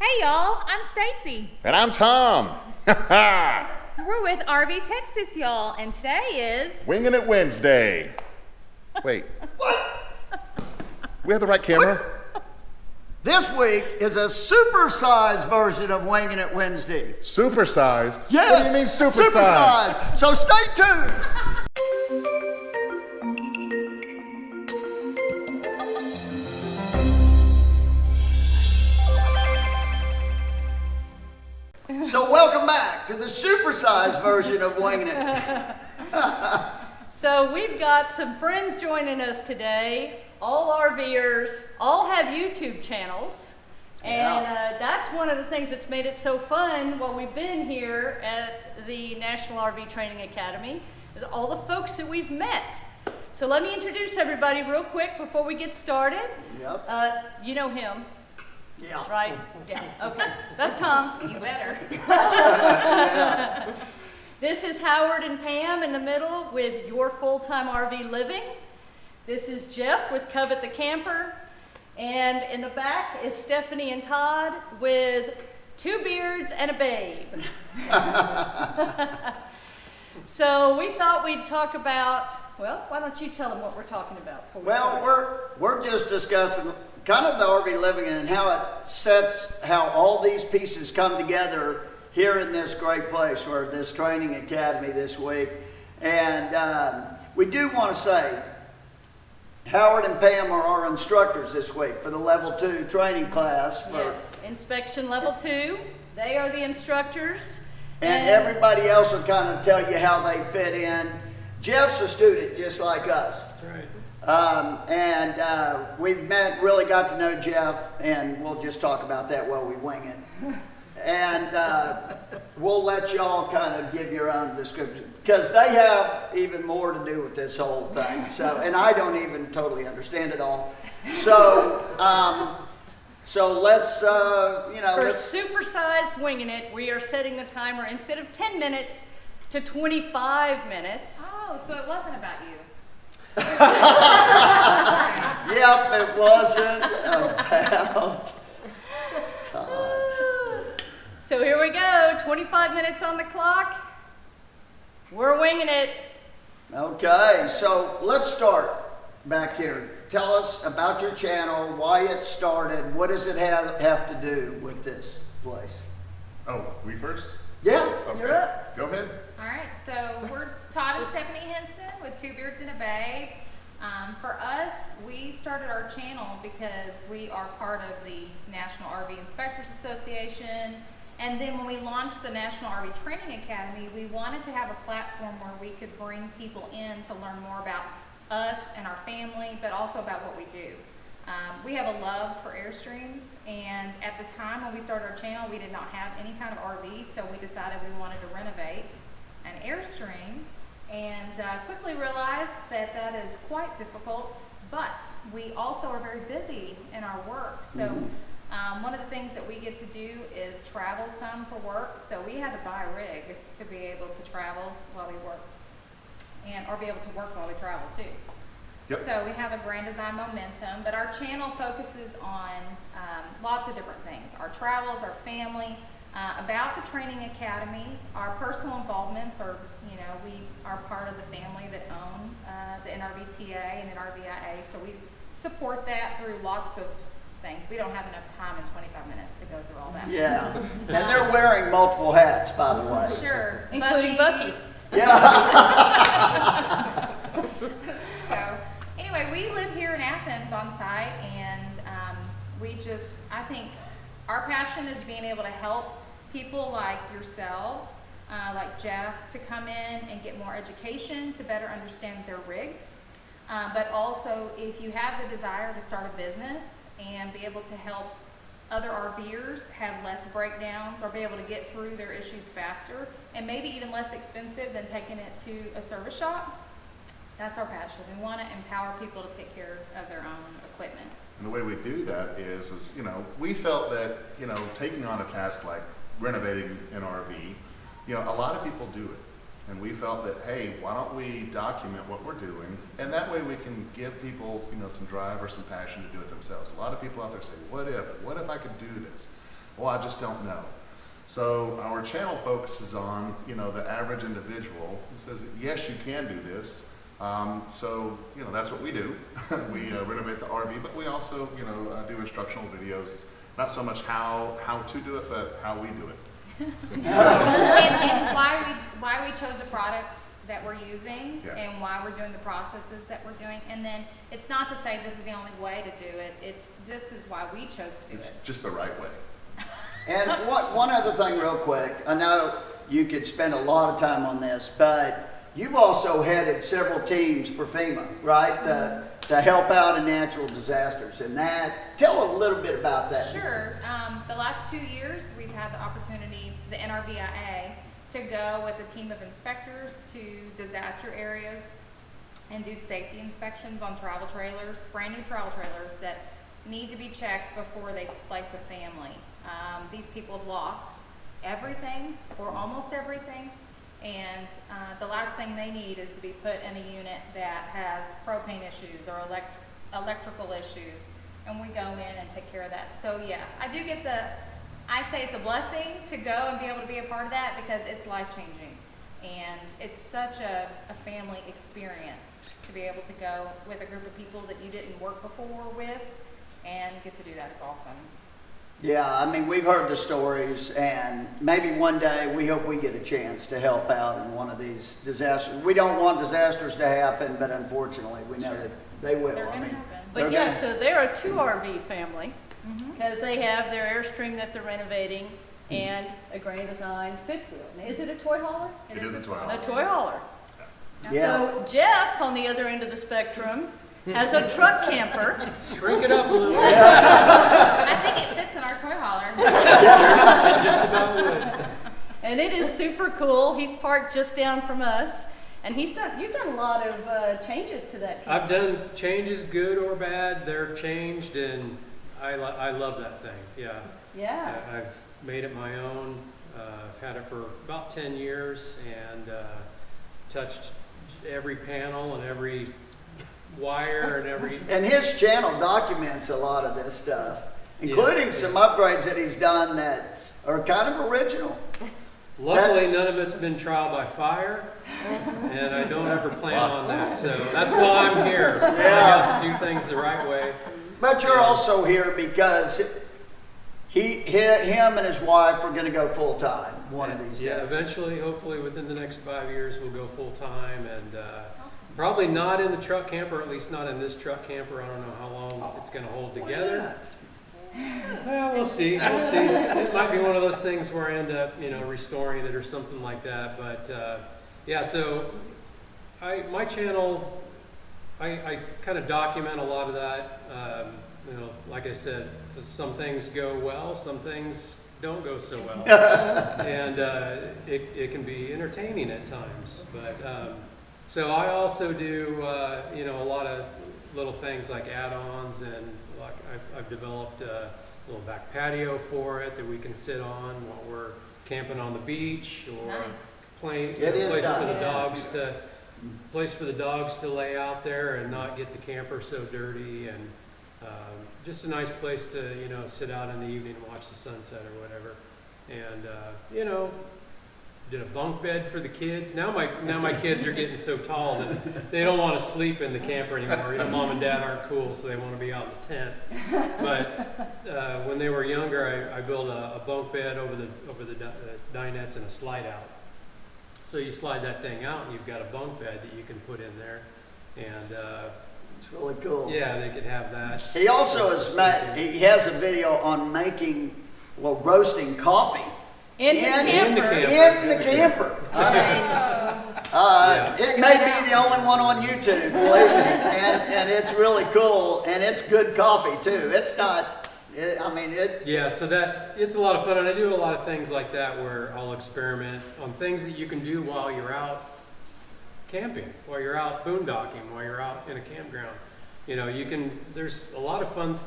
Hey y'all, I'm Stacy. And I'm Tom. We're with RV Texas, y'all, and today is Wingin' It Wednesday. Wait. What? We have the right camera? This week is a supersized version of Wingin' It Wednesday. Supersized? Yes. What do you mean supersized? Supersized. So stay tuned. So welcome back to the supersized version of Wingin' It. So we've got some friends joining us today, all RVers, all have YouTube channels. And that's one of the things that's made it so fun while we've been here at the National RV Training Academy, is all the folks that we've met. So let me introduce everybody real quick before we get started. Yep. You know him, Yeah. right? Yeah, okay. That's Tom. You better. This is Howard and Pam in the middle with Your Full-Time RV Living. This is Jeff with Covet the Camper. And in the back is Stephanie and Todd with two beards and a babe. So we thought we'd talk about, well, why don't you tell them what we're talking about? Well, we're just discussing kind of the RV living and how it sets, how all these pieces come together here in this great place, or this training academy this week. And we do want to say, Howard and Pam are our instructors this week for the level 2 training class. Yes, inspection level 2. They are the instructors. And everybody else will kind of tell you how they fit in. Jeff's a student just like us. That's right. We've really got to know Jeff, and we'll just talk about that while we wing it. And we'll let y'all kind of give your own description, because they have even more to do with this whole thing. So, and I don't even totally understand it all. So, let's, For supersized winging it, we are setting the timer instead of 10 minutes to 25 minutes. Oh, so it wasn't about you. Yep, it wasn't about Todd. So here we go, 25 minutes on the clock. We're winging it. Okay, so let's start back here. Tell us about your channel, why it started, what does it have to do with this place? Oh, we first? Yeah. Okay. You're up. Go ahead. All right, so we're Todd and Stephanie Henson with Two Beards and a Babe. For us, we started our channel because we are part of the National RV Inspectors Association. And then when we launched the National RV Training Academy, we wanted to have a platform where we could bring people in to learn more about us and our family, but also about what we do. We have a love for Airstreams, and at the time when we started our channel, we did not have any kind of RV, so we decided we wanted to renovate an Airstream, and quickly realized that that is quite difficult, but we also are very busy in our work. So one of the things that we get to do is travel some for work, so we had to buy a rig to be able to travel while we worked, or be able to work while we travel too. Yep. So we have a Grand Design Momentum, but our channel focuses on lots of different things. Our travels, our family, about the training academy, our personal involvements are, we are part of the family that own the NRVTA and NRVIA, so we support that through lots of things. We don't have enough time in 25 minutes to go through all that. Yeah, and they're wearing multiple hats, by the way. Sure. Including Bucky's. Yeah. So anyway, we live here in Athens on site, and I think our passion is being able to help people like yourselves, like Jeff, to come in and get more education to better understand their rigs. But also, if you have the desire to start a business and be able to help other RVers have less breakdowns or be able to get through their issues faster, and maybe even less expensive than taking it to a service shop, that's our passion. We want to empower people to take care of their own equipment. And the way we do that is we felt that, taking on a task like renovating an RV, a lot of people do it. And we felt that, hey, why don't we document what we're doing, and that way we can give people, some drive or some passion to do it themselves. A lot of people out there say, what if I could do this? Well, I just don't know. So our channel focuses on, you know, the average individual who says, yes, you can do this. So, you know, that's what we do. We renovate the RV, but we also, you know, do instructional videos. Not so much how to do it, but how we do it. And why we chose the products that we're using, Yeah. and why we're doing the processes that we're doing. And then it's not to say this is the only way to do it. This is why we chose to do It's it. just the right way. And one other thing real quick, I know you could spend a lot of time on this, but you've also headed several teams for FEMA, right? To help out in natural disasters. And tell a little bit about that. Sure. The last 2 years, we've had the opportunity, the NRVIA, to go with a team of inspectors to disaster areas and do safety inspections on travel trailers, brand new travel trailers that need to be checked before they place a family. These people have lost everything or almost everything, and the last thing they need is to be put in a unit that has propane issues or electrical issues, and we go in and take care of that. So yeah, I say it's a blessing to go and be able to be a part of that, because it's life-changing, and it's such a family experience to be able to go with a group of people that you didn't work before with and get to do that. It's awesome. Yeah, I mean, we've heard the stories, and maybe one day we hope we get a chance to help out in one of these disasters. We don't want disasters to happen, but unfortunately, we know that they will. They're I gonna mean, happen. But yeah, so they're a 2 RV family, Mhm. because they have their Airstream that they're renovating and a Grand Design fifth wheel. Now, is it a toy hauler? It is a toy A hauler. toy hauler. Yeah. So Jeff, on the other end of the spectrum, has a truck camper. Shrink it up a little. I think it fits in our toy hauler. It just about would. And it is super cool. He's parked just down from us, and you've done a lot of changes to that camper. I've done changes, good or bad. They're changed, and I love that thing. Yeah. Yeah. I've made it my own. I've had it for about 10 years and touched every panel and every wire and every. And his channel documents a lot of this stuff, including some upgrades that he's done that are kind of original. Luckily, none of it's been trial by fire, and I don't ever plan on that. So that's why I'm here. I got to do things the right way. But you're also here because him and his wife are going to go full time one of these Yeah, days. eventually, hopefully within the next 5 years, we'll go full time, and probably not in the truck camper, at least not in this truck camper. I don't know how long it's going to hold together. Well, we'll see. We'll see. It might be one of those things where I end up, restoring it or something like that. But yeah, so my channel, I kind of document a lot of that. Like I said, some things go well, some things don't go so well, and it can be entertaining at times. But so I also do a lot of little things like add-ons, and like I've developed a little back patio for it that we can sit on while we're camping on the beach, or Nice. It is place for the nice. dogs to lay out there and not get the camper so dirty, and just a nice place to sit out in the evening and watch the sunset or whatever. And did a bunk bed for the kids. Now my kids are getting so tall that they don't want to sleep in the camper anymore. Mom and dad aren't cool, so they want to be out in the tent. But when they were younger, I built a bunk bed over the dinettes and a slide out. So you slide that thing out, and you've got a bunk bed that you can put in there, and It's really cool. yeah, they could have that. He also he has a video on roasting coffee In his In the camper. in the camper. I mean, it may be the only one on YouTube, believe me, and it's really cool, and it's good coffee too. It's not. Yeah, so it's a lot of fun, and I do a lot of things like that where I'll experiment on things that you can do while you're out camping, while you're out boondocking, while you're out in a campground. There's a lot of fun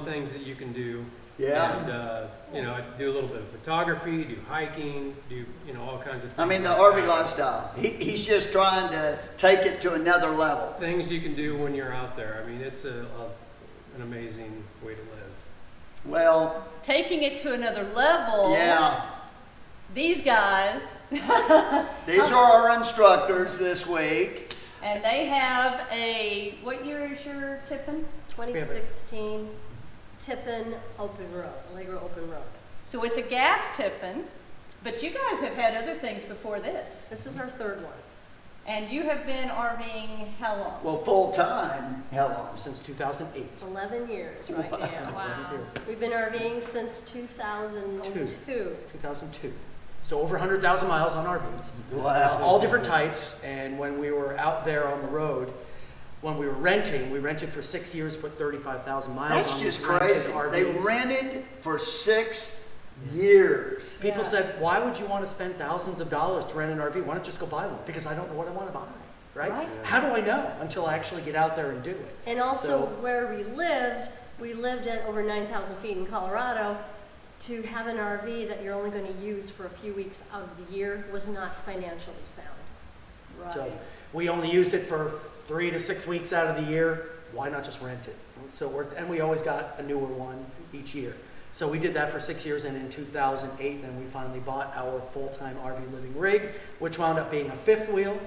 things that you can do. Yeah. And I do a little bit of photography, do hiking, do all kinds of things. I mean, the like RV that. lifestyle. He's just trying to take it to another level. Things you can do when you're out there. I mean, it's an amazing way to live. Well, taking it to another level. yeah. These guys, These are our instructors this week. and they have a, what year is your Tiffin? 2016 Tiffin Open Road, Allegro Open Road. So it's a gas Tiffin, but you guys have had other things before this. This is our third one. And you have been RVing how long? Well, full-time, how long? Since 2008. 11 years right now. Wow. We've been RVing since 2002. 2002. So over 100,000 miles on RVs. Wow. All different types. And when we were out there on the road, when we were renting, we rented for 6 years, put 35,000 miles That's on just these rented crazy. RVs. They rented for 6 years. People Yeah. said, why would you want to spend thousands of dollars to rent an RV? Why don't you just go buy one? Because I don't know what I want to buy, right? Right. How do I know until I actually get out there and do it? And also So- where we lived at over 9,000 feet in Colorado. To have an RV that you're only going to use for a few weeks out of the year was not financially sound. So we only used it for 3 to 6 weeks out of the year. Why not just rent it? So and we always got a newer one each year. So we did that for 6 years, and in 2008, then we finally bought our full-time RV living rig, which wound up being a fifth wheel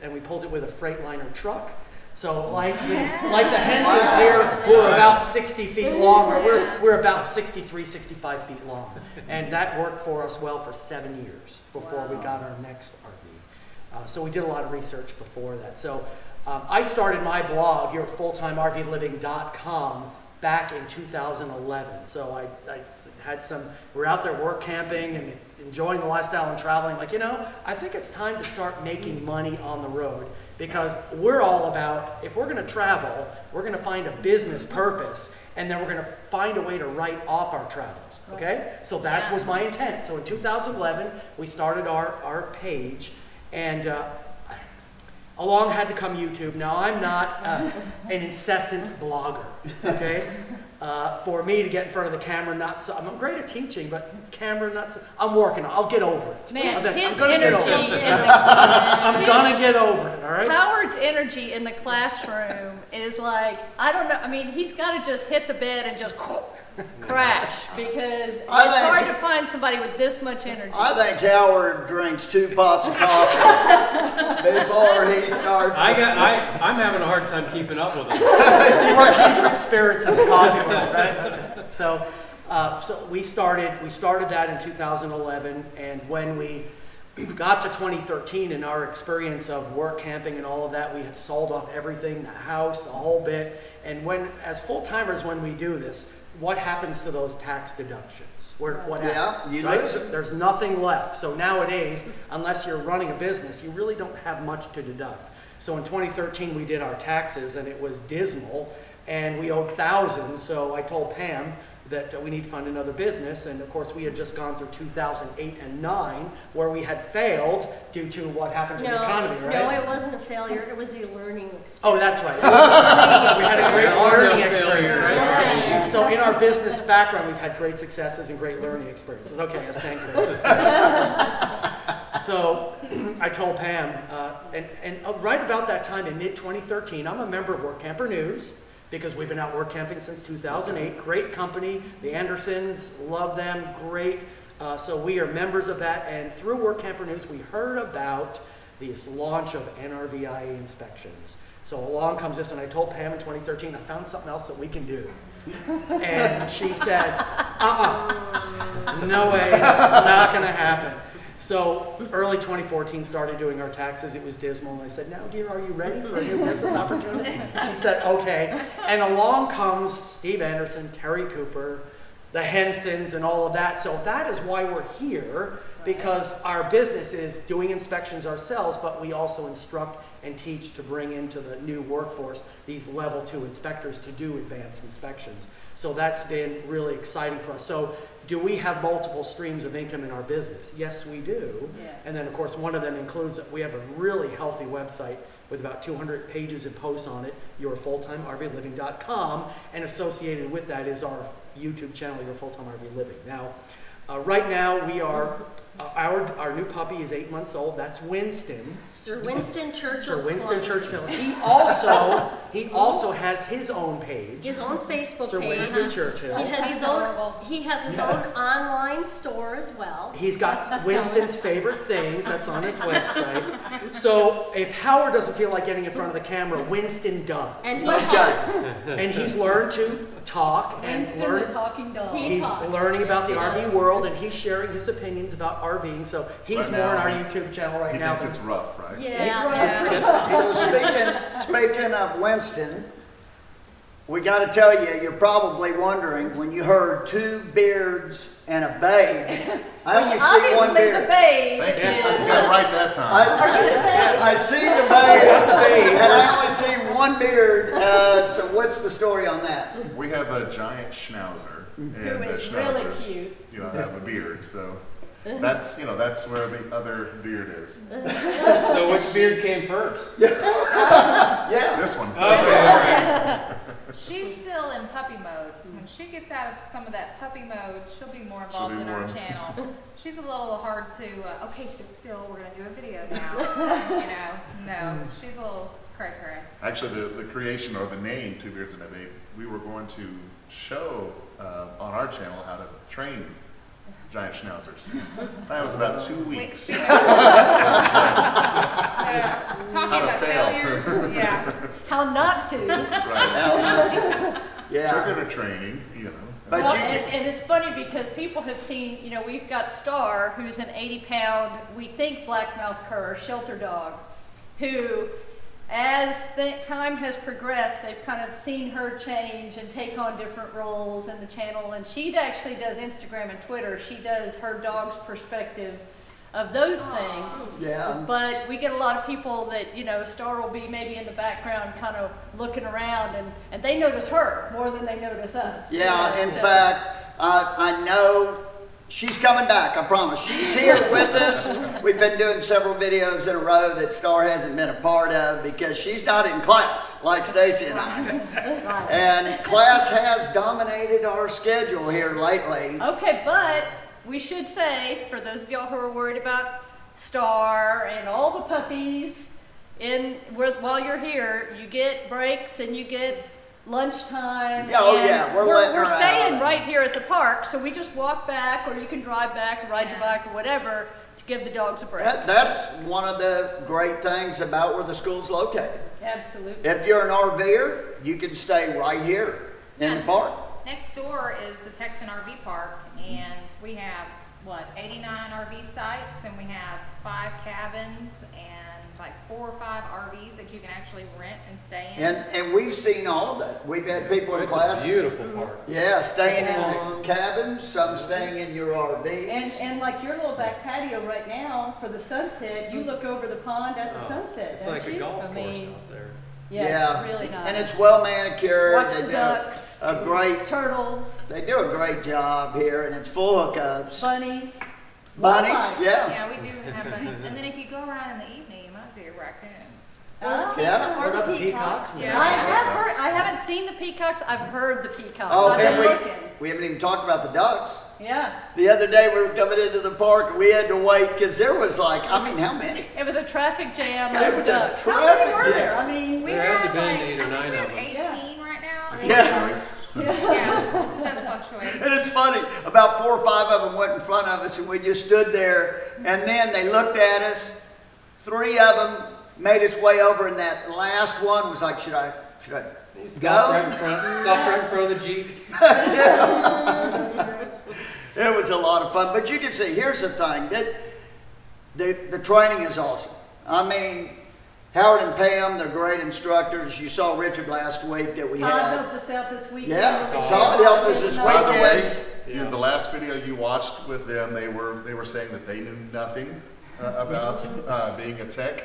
and we pulled it with a Freightliner truck. So like the Hensons here, we're about 60 feet long, or we're about 63, 65 feet long. And that worked for us well for 7 years before we got our next RV. So we did a lot of research before that. So I started my blog here at fulltimervliving.com back in 2011. So I had we're out there work camping and enjoying the lifestyle and traveling. Like, I think it's time to start making money on the road, because we're all about, if we're going to travel, we're going to find a business purpose, and then we're going to find a way to write off our travels. Okay? So that was my intent. So in 2011, we started our page, and along had to come YouTube. Now, I'm not an incessant blogger, okay? For me to get in front of the camera, I'm great at teaching, but camera, I'm working on it. I'll get over it. Man, I'm his gonna get over energy it. in the I'm gonna get over it, all right? Howard's energy in the classroom is like, I don't know, I mean, he's got to just hit the bed and just crash, because it's hard to find somebody with this much energy. I think Howard drinks 2 pots of coffee before he starts. I'm having a hard time keeping up with it. We're kindred spirits in the coffee world, right? Okay. So we started that in 2011, and when we got to 2013, in our experience of work camping and all of that, we had sold off everything, the house, the whole bit. And as full-timers, when we do this, what happens to those tax deductions? What happens? You right? lose them. There's nothing left. So nowadays, unless you're running a business, you really don't have much to deduct. So in 2013, we did our taxes, and it was dismal, and we owed thousands. So I told Pam that we need to find another business, and of course we had just gone through 2008 and 9, where we had failed due to what happened to the economy, right? No, it wasn't a failure. It was a learning experience. Oh, that's right. So we had a great learning experience. Right. So in our business background, we've had great successes and great learning experiences. Okay, yes, thank you. So I told Pam, and right about that time in mid-2013, I'm a member of Work Camper News, because we've been out work camping since 2008. Great company, the Andersons, love them, great. So we are members of that, and through Work Camper News, we heard about this launch of NRVIA inspections. So along comes this, and I told Pam in 2013, I found something else that we can do. And she said, no way, not gonna happen. So early 2014, started doing our taxes. It was dismal, and I said, now dear, are you ready for a new business opportunity? She said, okay. And along comes Steve Anderson, Terry Cooper, the Hensons, and all of that. So that is why we're here, because our business is doing inspections ourselves, but we also instruct and teach to bring into the new workforce these level 2 inspectors to do advanced inspections. So that's been really exciting for us. So do we have multiple streams of income in our business? Yes, we do. Yeah. And then, of course, one of them includes that we have a really healthy website with about 200 pages and posts on it, yourfulltimervliving.com, and associated with that is our YouTube channel, Your Full-Time RV Living. Now, right now we are Our new puppy is 8 months old. That's Winston. Sir Winston Churchill's Sir Winston Club. Churchill. He also has his own page. His own Facebook Sir page. Winston Churchill. He has He's his own. adorable. He has his own online store as well. He's got Winston's favorite things. That's on his website. So if Howard doesn't feel like getting in front of the camera, Winston does. And he Okay. And he's learned to talk and Winston the learn. talking dog. He's learning about the RV world, and he's sharing his opinions about RVing. So he's Right more on now, our YouTube channel right He now. thinks it's rough, right? Yeah. So speaking of Winston, we got to tell you, you're probably wondering when you heard 2 beards and a babe. I only see one Obviously, the beard. babe Thank you. is. You got it right that time. I see the babe, babe. and I only see one beard. So what's the story on that? We have a giant schnauzer, and Who the is really schnauzers, cute. have a beard. So that's where the other beard is. So which beard came first? Yeah. This one. Okay. She's still in puppy mode. When she gets out of some of that puppy mode, she'll be more involved be in our more- channel. She's a little hard to, okay, sit still, we're gonna do a video now. No, she's a little cray-cray. Actually, the creation or the name Two Beards and a Babe, we were going to show on our channel how to train giant schnauzers. That was about 2 Wait, weeks. talking How to about fail. failures, yeah. How not to. Right. Yeah. Circular training, But Well, you and it's funny because people have seen, we've got Star, who's an 80-pound, we think black-mouthed cur, shelter dog, who, as time has progressed, they've kind of seen her change and take on different roles in the channel. And she actually does Instagram and Twitter. She does her dog's perspective of those things. yeah. But we get a lot of people that, Star will be maybe in the background kind of looking around, and they notice her more than they notice us. Yeah, in So- fact, I know she's coming back, I promise. She's here with us. We've been doing several videos in a row that Star hasn't been a part of because she's not in class like Stacy and I. And class has dominated our schedule here lately. Okay, but we should say, for those of y'all who are worried about Star and all the puppies, while you're here, you get breaks and you get lunchtime. Oh, and yeah, we're letting her we're staying out. right here at the park, so we just walk back, or you can drive back, or ride your bike, or whatever, to give the dogs a break. That's one of the great things about where the school's located. Absolutely. If you're an RVer, you can stay right here in the park. Next door is the Texan RV Park, and we have, 89 RV sites, and we have 5 cabins, and like 4 or 5 RVs that you can actually rent and stay in. And we've seen all of that. We've had people in It's a classes. beautiful park. Yeah, staying in the Lawns. cabin, some staying in your RV. And like your little back patio right now for the sunset, you look over the pond at the Oh, sunset. It's don't like a you? golf I course mean, out there. Yeah, it's really nice. And it's well manicured. Watch They the do ducks, a great, turtles, they do a great job here, and it's full hookups. bunnies. Bunnies, wildlife. yeah. Yeah, we do have bunnies. And then if you go around in the evening, you might see a raccoon. Oh. Yeah. What about the peacocks? Yeah. I haven't seen the peacocks. I've heard the peacocks. Oh, I've and been looking. we haven't even talked about the ducks. Yeah, The other day we were coming into the park and we had to wait because there was like, how many? it was a traffic jam It of was a ducks. How many traffic were there? jam. I mean, We There had to have been like, 8 or 9 I think of we have 18 right now. Yeah. Yeah, it does fluctuate. And it's funny, about 4 or 5 of them went in front of us and we just stood there and then they looked at us. 3 of them made its way over and that last one was like, should I You stopped go? right in front of the Jeep. It was a lot of fun, but you can see, here's the thing, that the training is awesome. I mean, Howard and Pam, they're great instructors. You saw Richard last week that we Todd had. helped us out this weekend. Yeah, Todd helped us this By the weekend. way, Yeah. the last video you watched with them, they were saying that they knew nothing about being a tech.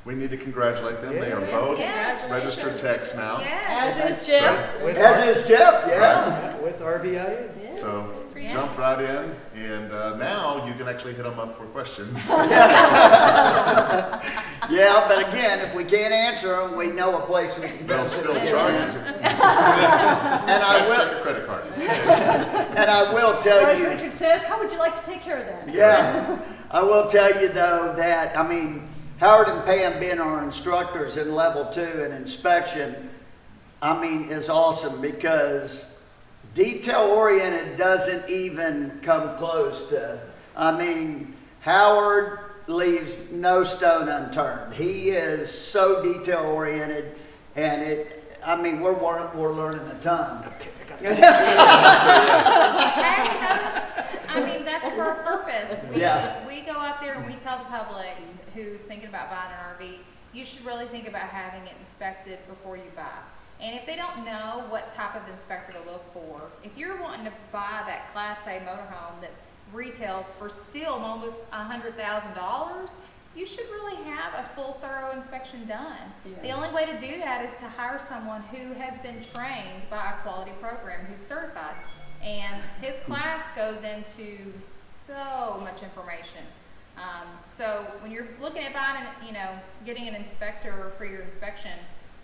We need to congratulate them. They are Yeah. both Yes. registered techs now. Yes. As is Jeff. With, As is Jeff, yeah. with RVIA. Yeah. So Yeah. Yeah. jumped right in, and now you can actually hit them up for questions. Yeah, but again, if we can't answer them, we know a place we can They'll go. still charge us. And I Let's check will, your credit card. and I will Or tell as you. Richard says, how would you like to take care of that? Yeah, I will tell you though that, I mean, Howard and Pam being our instructors in level 2 and inspection, I mean, is awesome because detail oriented doesn't even come close to, I mean, Howard leaves no stone unturned. He is so detail oriented, and I mean, we're learning a ton. Hey, that's for a purpose. Yeah. We go out there and we tell the public who's thinking about buying an RV, you should really think about having it inspected before you buy. And if they don't know what type of inspector to look for, if you're wanting to buy that Class A motorhome that retails for still almost $100,000, you should really have a full, thorough inspection done. Yeah. The only way to do that is to hire someone who has been trained by a quality program, who's certified. And his class goes into so much information. So when you're looking at buying, getting an inspector for your inspection,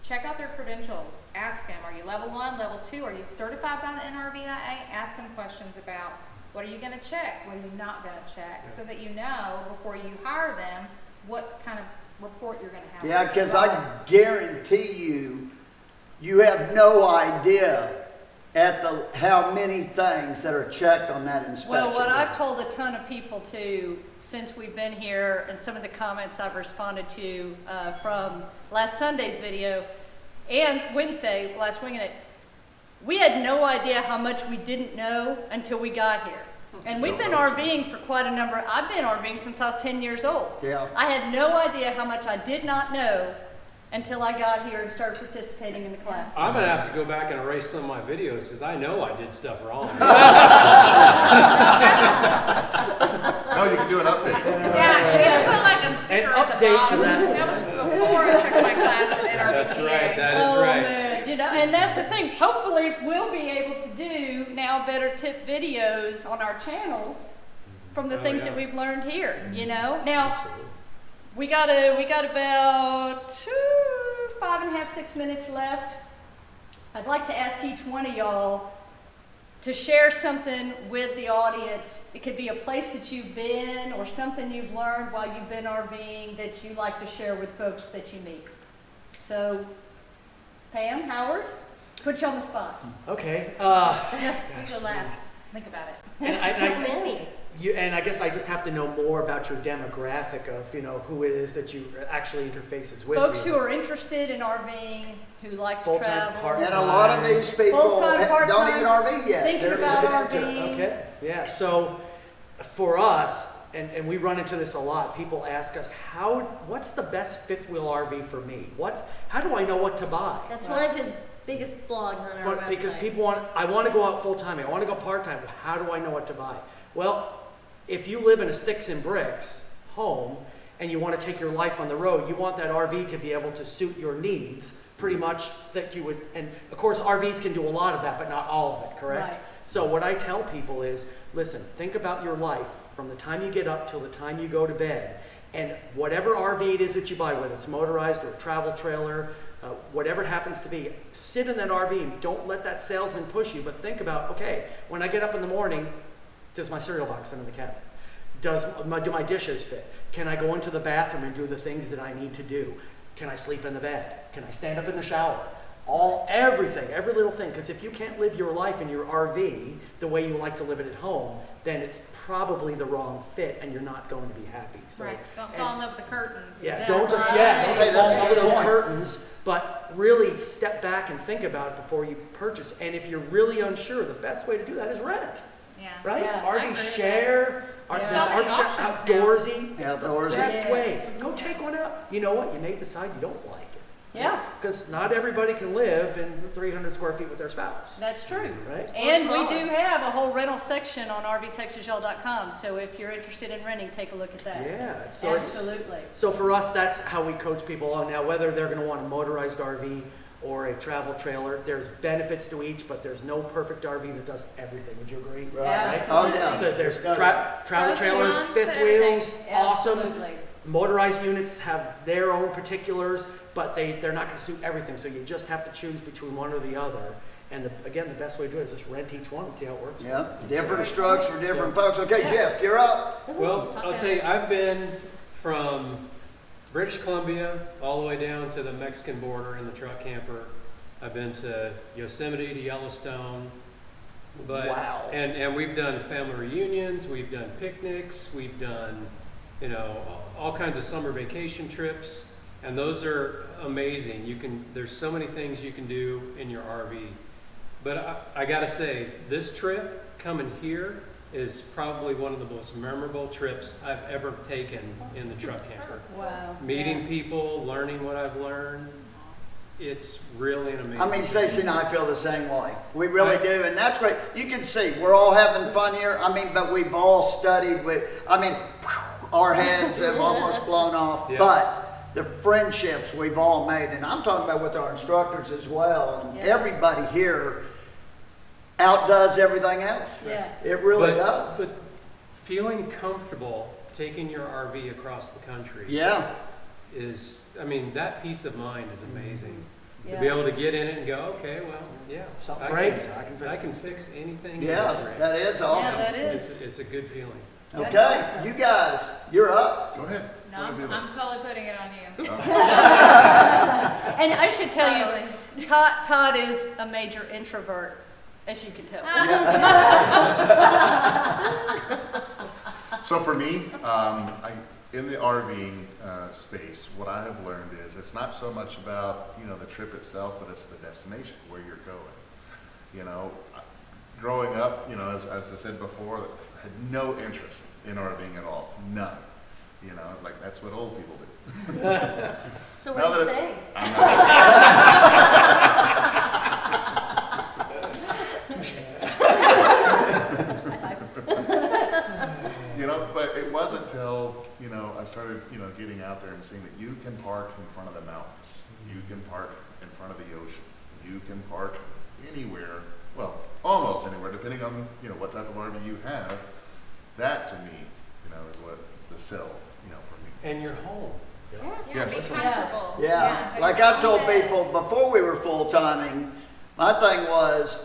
check out their credentials. Ask them, are you level 1, level 2? Are you certified by the NRVIA? Ask them questions about what are you going to check, what are you not going to check, so that you know before you hire them what kind of report you're going to have. Yeah, because I guarantee you, you have no idea at how many things that are checked on that inspection. Well, what I've told a ton of people too, since we've been here, and some of the comments I've responded to from last Sunday's video and Wednesday, last Wingin It, we had no idea how much we didn't know until we got here. And we've been RVing for quite a number. I've been RVing since I was 10 years old. Yeah. I had no idea how much I did not know until I got here and started participating in the class. I'm gonna have to go back and erase some of my videos because I know I did stuff wrong. No, you can do an update. Yeah, you gotta put like a sticker An at the update to bottom. that. That was before I took my class at NRVTA. That's right, that is Oh right. man, and that's the thing. Hopefully, we'll be able to do now better tip videos on our channels from the Oh, things yeah. that we've learned here. Now we got about 5.5, 6 minutes left. I'd like to ask each one of y'all to share something with the audience. It could be a place that you've been or something you've learned while you've been RVing that you like to share with folks that you meet. So, Pam, Howard, put you on the spot. Okay. We go last. Think about it. And So many. And I guess I just have to know more about your demographic of, who it is that you actually interfaces with. Folks you. who are interested in RVing, who like to Full-time, travel. part-time. And a lot of these people Full-time, don't part-time, even RV yet. thinking They're about looking into it. RVing. Okay, yeah, so for us, and we run into this a lot, people ask us, what's the best fifth wheel RV for me? How do I know what to buy? That's one of his biggest blogs on our website. Because people I want to go out full time, I want to go part time, how do I know what to buy? Well, if you live in a sticks and bricks home and you want to take your life on the road, you want that RV to be able to suit your needs pretty much that you would, and of course RVs can do a lot of that, but not all of it, correct? Right. So what I tell people is, listen, think about your life from the time you get up till the time you go to bed, and whatever RV it is that you buy, whether it's motorized or a travel trailer, whatever it happens to be, sit in that RV and don't let that salesman push you, but think about, okay, when I get up in the morning, does my cereal box fit in the cabinet? Do my dishes fit? Can I go into the bathroom and do the things that I need to do? Can I sleep in the bed? Can I stand up in the shower? Everything, every little thing. Because if you can't live your life in your RV the way you like to live it at home, then it's probably the wrong fit and you're not going to be happy. So, Right. Don't fall in love with the curtains. Yeah, don't just Hey, fall that's in love a with good those point. curtains, but really step back and think about it before you purchase. And if you're really unsure, the best way to do that is rent, Yeah. right? Yeah, I agree RV with share, There's there's so many RV share options now. outdoorsy. It's the Outdoorsy. best Yes. way. Go take one out. You know what? You may decide you don't like it. Yeah, Because not everybody can live in 300 square feet with their spouse, that's true. right? And we smaller. do have a whole rental section on RVTexasYall.com, so if you're interested in renting, take a look at that. Yeah, so it's, Absolutely. so for us, that's how we coach people on now, whether they're going to want a motorized RV or a travel trailer. There's benefits to each, but there's no perfect RV that does everything. Would you agree? Right. Oh, yeah. So there's Yeah. travel Pros and trailers, cons to fifth everything. wheels, awesome. Absolutely. Motorized units have their own particulars, but they're not going to suit everything. So you just have to choose between one or the other. And again, the best way to do it is just rent each one and see how it works. Yeah, different strokes for different folks. Okay, Jeff, you're up. Well, I'll tell you, I've been from British Columbia all the way down to the Mexican border in the truck camper. I've been to Yosemite, to Yellowstone. But, Wow. And we've done family reunions, we've done picnics, we've done, you know, all kinds of summer vacation trips. And those are amazing. There's so many things you can do in your RV. But I gotta say, this trip coming here is probably one of the most memorable trips I've ever taken in the truck camper. Wow. Meeting people, learning what I've learned, it's really an amazing. I mean, Stacy and I feel the same way. We really do, and that's great. You can see we're all having fun here. I mean, but we've all studied with, I mean, our heads have almost blown off, Yeah. but the friendships we've all made, and I'm talking about with our instructors as well, and Yeah. everybody here outdoes everything else. Yeah. It really But- does. But feeling comfortable taking your RV across the country Yeah. is, I mean, that peace of mind is amazing. To Yeah. be able to get in it and go, okay, well, yeah, Something I breaks, can, I can fix anything. in Yeah, this rig. that is Yeah, awesome. that is. It's a good feeling. That's Okay, awesome. you guys, you're up. Go ahead. No, Go ahead, Bill. I'm totally putting it on you. And I should tell you, Totally. Todd is a major introvert, as you can tell. So for me, in the RVing space, what I have learned is it's not so much about, you know, the trip itself, but it's the destination, where you're going. You know, growing up, you know, as I said before, I had no interest in RVing at all, none. You know, I was like, that's what old people do. So Now what are you that- saying? I'm not- You know, but it wasn't till, you know, I started, you know, getting out there and seeing that you can park in front of the mountains. You can park in front of the ocean. You can park anywhere, well, almost anywhere, depending on, you know, what type of RV you have. That to me, you know, is what the sell, you know, for me. And you're home. Yeah, Yes. be comfortable. Yeah, have like your I've own told bed. people before we were full-timing, my thing was,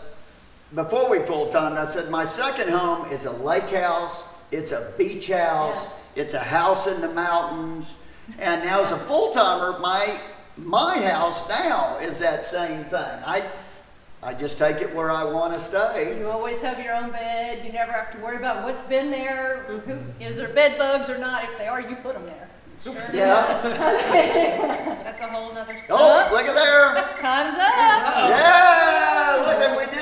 before we full-timed, I said, my second home is a lake house, it's a beach house, it's a house in the mountains, and now as a full-timer, my house now is that same thing. I just take it where I want to stay. You always have your own bed. You never have to worry about what's been there. Is there bed bugs or not? If they are, you put them there. Sure. Yeah. That's a whole nother story. Oh, look at there. Time's up. Yeah, look at, we did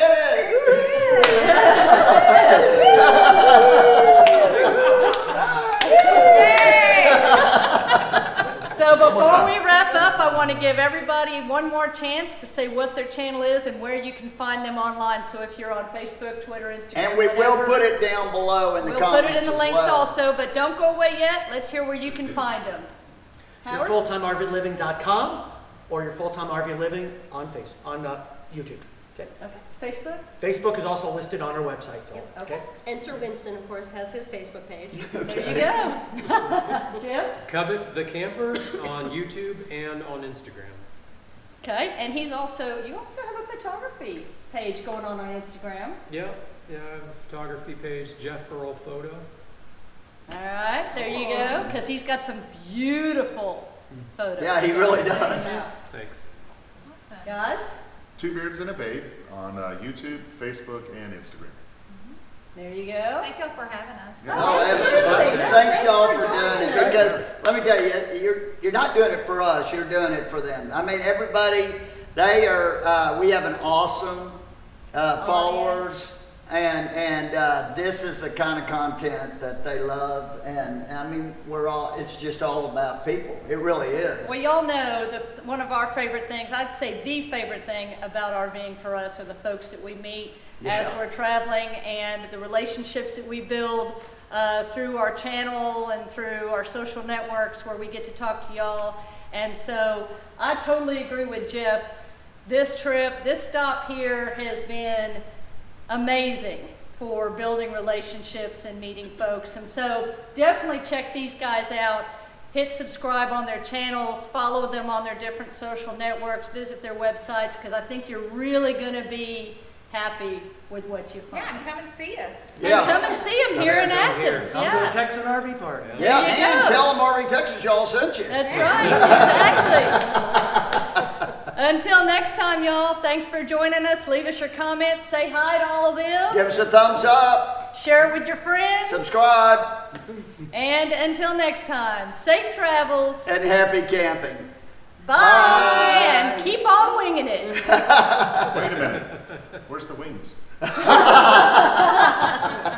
So before we wrap up, I want to give everybody one more chance to say what their channel is and where you can find them online. So if you're on Facebook, Twitter, Instagram, And we will whatever, put it down below in the we'll comments put it in the as links well. also, but don't go away yet. Let's hear where you can find them. Your Howard? fulltimervliving.com or your full-time RV living on YouTube. Okay. Okay. Facebook? Facebook is also listed on our website. So, Yep. okay. And Sir Winston, of course, has his Facebook page. There you go. Jim? Covet the Camper on YouTube and on Instagram. Okay, and you also have a photography page going on Instagram. Yeah, I have a photography page, Jeff Earl Photo. All right, there you go, because he's got some beautiful photos. Yeah, he really does. Thanks. Awesome. Guys, Two Beards and a Babe on YouTube, Facebook, and Instagram. there you go. Thank y'all for having us. Oh, absolutely. absolutely. No, Thank thanks y'all for for doing joining it, us. because let me tell you, you're not doing it for us, you're doing it for them. I mean, everybody, they are, we have an awesome followers, and this is the kind of content that they love, and I mean, it's just all about people. It really is. Well, y'all know that one of our favorite things, I'd say the favorite thing about RVing for us are the folks that we meet as Yeah. we're traveling and the relationships that we build through our channel and through our social networks where we get to talk to y'all. And so I totally agree with Jeff. this trip, this stop here has been amazing for building relationships and meeting folks. And so definitely check these guys out. Hit subscribe on their channels, follow them on their different social networks, visit their websites, because I think you're really going to be happy with what you find. Yeah, and come and see us. Yeah. And come and see them here in Come here. Athens. Come to the Yeah, Texan RV Park. Yeah, There you and go. tell them RV Texas y'all sent you. that's right. Exactly. Until next time, y'all, thanks for joining us. Leave us your comments. Say hi to all of them. Give us a thumbs up, Share it with your friends. subscribe, And until next time, safe travels. and happy camping. Bye. Bye. And keep on winging it. Wait a minute. Where's the wings?